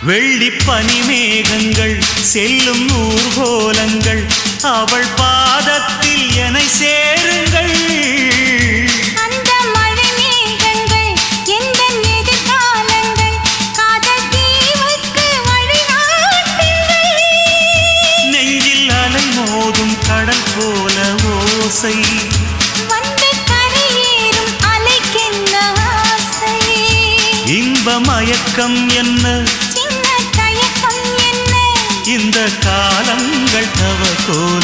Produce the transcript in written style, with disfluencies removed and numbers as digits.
வெள்ளி பனிமேகங்கள் செல்லும் ஊர்கோலங்கள் அவள் பாதத்தில் என்னை சேருங்கள். அந்த மழை மேகங்கள் எந்த எதிர்காலங்கள் காதல் தீவுக்கு வழிகாட்டுங்கள். நெஞ்சில் அலை மோதும் கடல் போல ஓசை வந்து கரையேறும் அலைக்கென்ன ஆசை. இன்ப மயக்கம் என்ன சின்ன தயக்கம் என்ன இந்த காலங்கள் தவ கோல